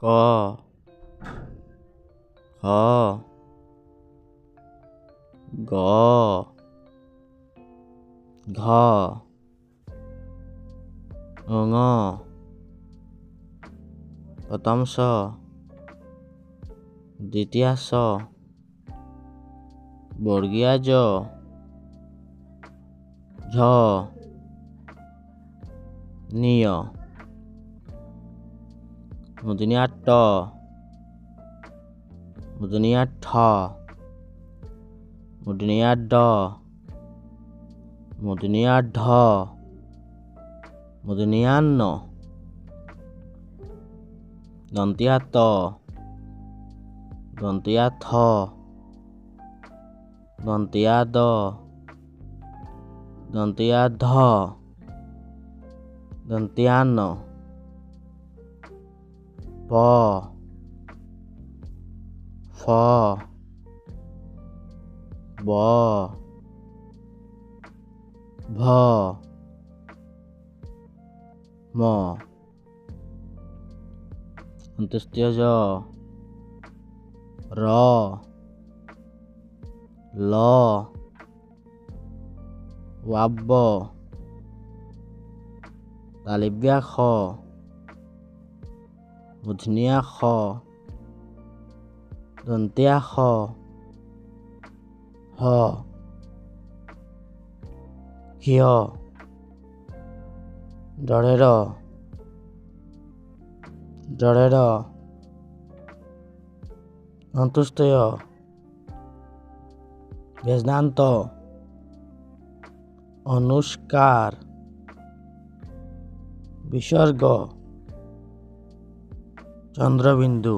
ক খ গ ঘ ঙ প্ৰথম ছ দ্বিতীয় ছ বৰ্গীয়া জ ঝ নিয় মূৰ্ধন্য ট মূৰ্ধন্য ঠ মূৰ্ধন্য ড মূৰ্ধন্য ঢ মূৰ্ধন্য ণ দন্ত্য ত দন্ত্য থ দন্ত্য দ দন্ত্য ধ দন্ত্য ন প ফ ব ভ ম অন্ত্যেষ্টিয় জ ৰ ল ৱাব্ব তালব্য খ মূৰ্ধন্য খ দন্ত্য খ হ হিয় ডৰেৰ ডৰেৰ অন্ত্যেষ্টিয় বেজনান্ত অনুস্বার বিসর্গ চন্দ্রবিন্দু